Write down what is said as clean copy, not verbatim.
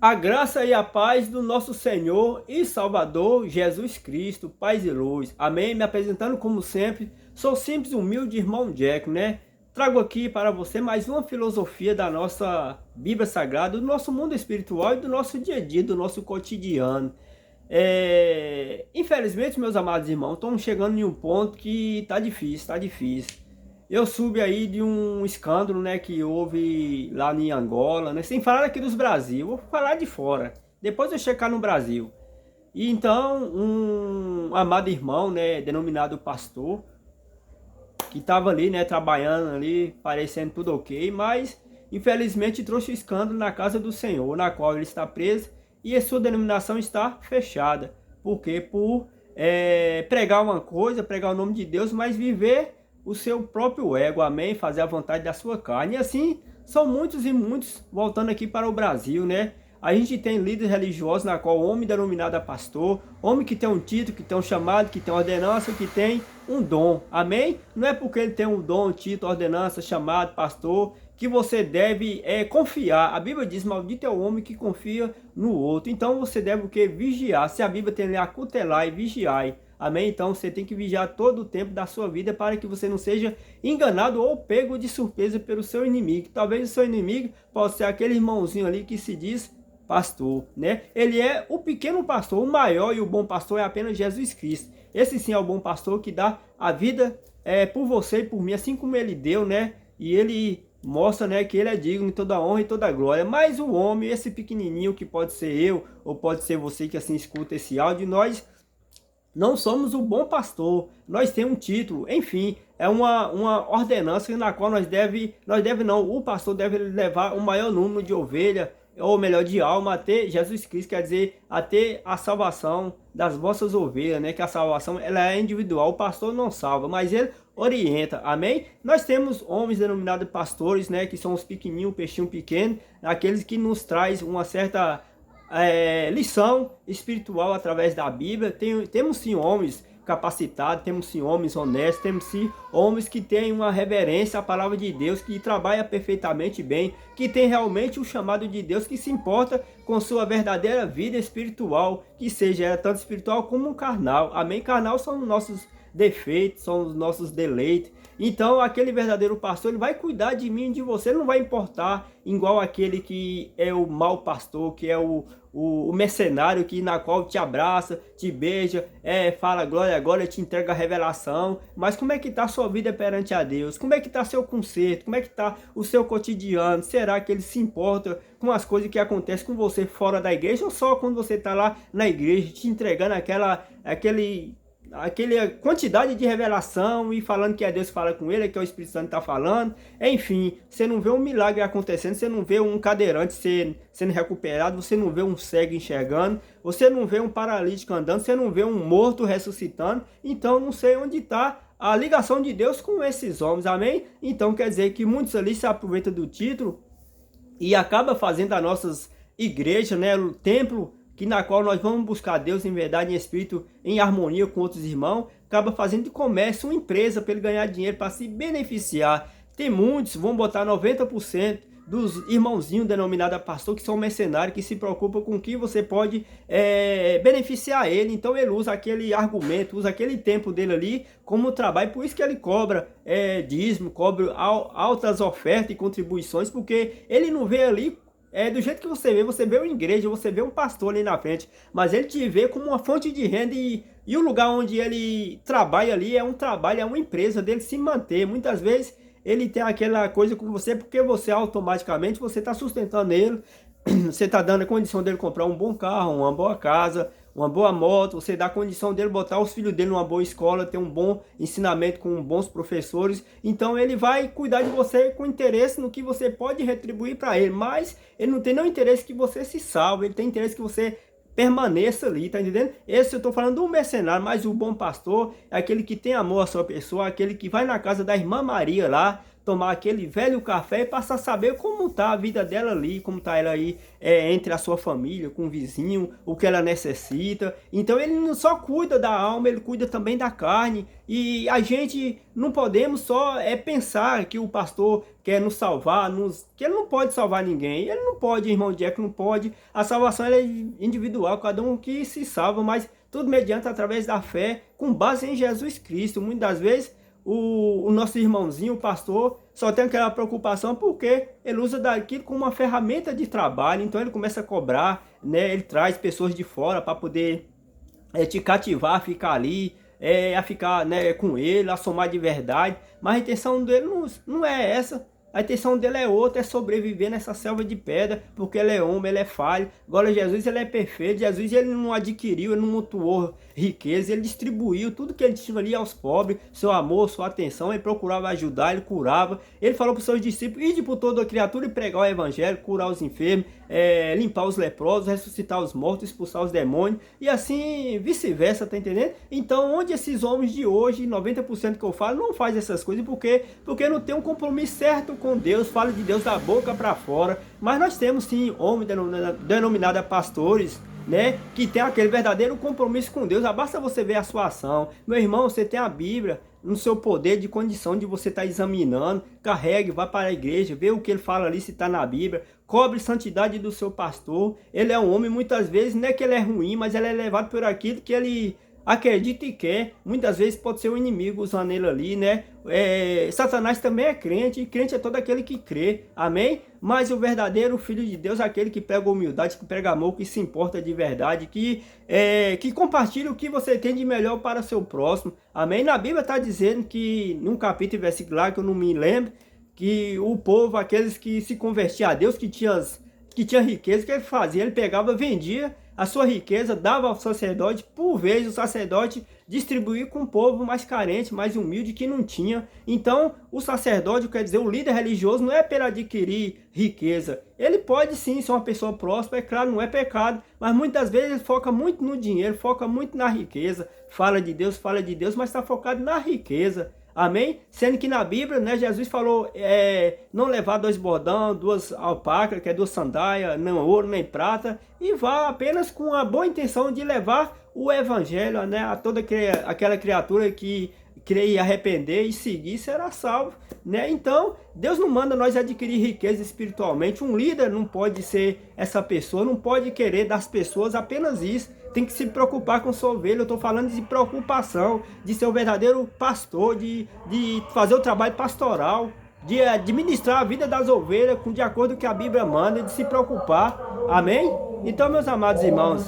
A graça e a paz do nosso Senhor e Salvador Jesus Cristo, paz e luz. Amém? Me apresentando como sempre, sou simples, humilde irmão Jack, né? Trago aqui para você mais uma filosofia da nossa Bíblia Sagrada, do nosso mundo espiritual e do nosso dia a dia, do nosso cotidiano. Infelizmente, meus amados irmãos, estamos chegando em um ponto que tá difícil, tá difícil. Eu soube aí de um escândalo, né, que houve lá em Angola, né, sem falar aqui dos Brasil, vou falar de fora, depois eu checar no Brasil. E então, um amado irmão, né, denominado pastor, que estava ali, né, trabalhando ali, parecendo tudo ok, mas infelizmente trouxe o escândalo na casa do Senhor, na qual ele está preso e a sua denominação está fechada. Por quê? Por pregar uma coisa, pregar o nome de Deus, mas viver o seu próprio ego, amém? Fazer a vontade da sua carne. E assim, são muitos e muitos, voltando aqui para o Brasil, né? A gente tem líderes religiosos na qual o homem denominado a pastor, homem que tem um título, que tem um chamado, que tem ordenança, que tem um dom, amém? Não é porque ele tem um dom, um título, ordenança, chamado, pastor, que você deve confiar. A Bíblia diz, maldito é o homem que confia no outro. Então você deve o que? Vigiar. Se a Bíblia tem ali acutelar e vigiar, amém? Então você tem que vigiar todo o tempo da sua vida para que você não seja enganado ou pego de surpresa pelo seu inimigo. Talvez o seu inimigo possa ser aquele irmãozinho ali que se diz pastor, né? Ele é o pequeno pastor, o maior e o bom pastor é apenas Jesus Cristo. Esse sim é o bom pastor que dá a vida por você e por mim, assim como ele deu, né? E ele mostra, né, que ele é digno de toda honra e toda glória. Mas o homem, esse pequenininho que pode ser eu ou pode ser você que assim escuta esse áudio, nós não somos o bom pastor, nós temos um título, enfim, é uma ordenança na qual nós deve não, o pastor deve levar o maior número de ovelha, ou melhor, de alma, até Jesus Cristo, quer dizer, até a salvação das vossas ovelhas, né? Que a salvação ela é individual, o pastor não salva, mas ele orienta, amém? Nós temos homens denominados pastores, né? Que são os pequenininhos, peixinho pequeno, aqueles que nos traz uma certa lição espiritual através da Bíblia. Temos sim homens capacitados, temos sim homens honestos, temos sim homens que têm uma reverência à palavra de Deus, que trabalha perfeitamente bem, que tem realmente o chamado de Deus, que se importa com sua verdadeira vida espiritual, que seja tanto espiritual como carnal. Amém? Carnal são os nossos defeitos, são os nossos deleites. Então aquele verdadeiro pastor, ele vai cuidar de mim e de você, ele não vai importar igual aquele que é o mau pastor, que é o mercenário que na qual te abraça, te beija, fala glória, agora te entrega a revelação. Mas como é que está a sua vida perante a Deus? Como é que está seu conserto? Como é que está o seu cotidiano? Será que ele se importa com as coisas que acontecem com você fora da igreja ou só quando você está lá na igreja te entregando aquela quantidade de revelação e falando que é Deus que fala com ele, que é o Espírito Santo está falando. Enfim, você não vê um milagre acontecendo, você não vê um cadeirante sendo recuperado, você não vê um cego enxergando, você não vê um paralítico andando, você não vê um morto ressuscitando. Então não sei onde está a ligação de Deus com esses homens, amém? Então quer dizer que muitos ali se aproveitam do título e acaba fazendo as nossas igrejas, né, o templo que na qual nós vamos buscar Deus em verdade e em espírito, em harmonia com outros irmãos, acaba fazendo de comércio uma empresa para ele ganhar dinheiro, para se beneficiar. Tem muitos, vão botar 90% dos irmãozinhos denominados pastor, que são mercenários, que se preocupam com o que você pode beneficiar ele. Então ele usa aquele argumento, usa aquele tempo dele ali como trabalho, por isso que ele cobra dízimo, cobra altas ofertas e contribuições, porque ele não vê ali do jeito que você vê uma igreja, você vê um pastor ali na frente, mas ele te vê como uma fonte de renda e o lugar onde ele trabalha ali é um trabalho, é uma empresa dele se manter. Muitas vezes ele tem aquela coisa com você porque você automaticamente você está sustentando ele, você está dando a condição dele comprar um bom carro, uma boa casa, uma boa moto, você dá a condição dele botar os filhos dele numa boa escola, ter um bom ensinamento com bons professores. Então ele vai cuidar de você com interesse no que você pode retribuir para ele, mas ele não tem nenhum interesse que você se salve, ele tem interesse que você permaneça ali, tá entendendo? Esse eu tô falando do mercenário, mas o bom pastor é aquele que tem amor à sua pessoa, aquele que vai na casa da irmã Maria lá, tomar aquele velho café e passar a saber como está a vida dela ali, como está ela aí entre a sua família, com o vizinho, o que ela necessita. Então ele não só cuida da alma, ele cuida também da carne. E a gente não podemos só pensar que o pastor quer nos salvar, que ele não pode salvar ninguém. Ele não pode, irmão Jack, não pode. A salvação ela é individual, cada um que se salva, mas tudo mediante através da fé, com base em Jesus Cristo. Muitas das vezes o nosso irmãozinho, o pastor, só tem aquela preocupação porque ele usa daquilo como uma ferramenta de trabalho. Então ele começa a cobrar, né? Ele traz pessoas de fora para poder te cativar, ficar ali, a ficar, né, com ele, a somar de verdade. Mas a intenção dele não é essa. A intenção dele é outra, é sobreviver nessa selva de pedra, porque ele é homem, ele é falho. Agora Jesus, ele é perfeito. Jesus, ele não adquiriu, ele não mutuou riqueza, ele distribuiu tudo que ele tinha ali aos pobres, seu amor, sua atenção. Ele procurava ajudar, ele curava. Ele falou para os seus discípulos: ide por toda a criatura e pregar o evangelho, curar os enfermos, limpar os leprosos, ressuscitar os mortos, expulsar os demônios, e assim vice-versa, tá entendendo? Então, onde esses homens de hoje, 90% que eu falo, não faz essas coisas, porque não tem um compromisso certo com Deus, fala de Deus da boca para fora. Mas nós temos sim homens denominados pastores, né, que tem aquele verdadeiro compromisso com Deus. Basta você ver a sua ação. Meu irmão, você tem a Bíblia no seu poder de condição de você estar examinando, carregue, vá para a igreja, vê o que ele fala ali, se está na Bíblia, cobre santidade do seu pastor. Ele é um homem, muitas vezes, não é que ele é ruim, mas ele é levado por aquilo que ele acredita e quer. Muitas vezes pode ser o inimigo usando ele ali, né? Satanás também é crente, e crente é todo aquele que crê, amém? Mas o verdadeiro filho de Deus é aquele que prega humildade, que prega amor, que se importa de verdade, que compartilha o que você tem de melhor para seu próximo, amém? Na Bíblia está dizendo que, num capítulo e versículo lá, que eu não me lembro, que o povo, aqueles que se convertiam a Deus, que tinha riqueza, o que ele fazia? Ele pegava, vendia a sua riqueza, dava ao sacerdote, por vez o sacerdote distribuía com o povo mais carente, mais humilde, que não tinha. Então o sacerdote, quer dizer, o líder religioso, não é para adquirir riqueza. Ele pode sim ser uma pessoa próspera, é claro, não é pecado, mas muitas vezes ele foca muito no dinheiro, foca muito na riqueza, fala de Deus, mas está focado na riqueza. Amém? Sendo que na Bíblia, né, Jesus falou não levar 2 bordão, 2 alpacas, que é 2 sandálias, nem ouro, nem prata, e vá apenas com a boa intenção de levar o evangelho, né, a toda aquela criatura que crer e arrepender e seguir será salvo, né? Então Deus não manda nós adquirir riqueza espiritualmente. Um líder não pode ser essa pessoa, não pode querer das pessoas apenas isso. Tem que se preocupar com sua ovelha. Eu estou falando de preocupação, de ser o verdadeiro pastor, de fazer o trabalho pastoral, de administrar a vida das ovelhas de acordo com o que a Bíblia manda, de se preocupar. Amém? Então, meus amados irmãos,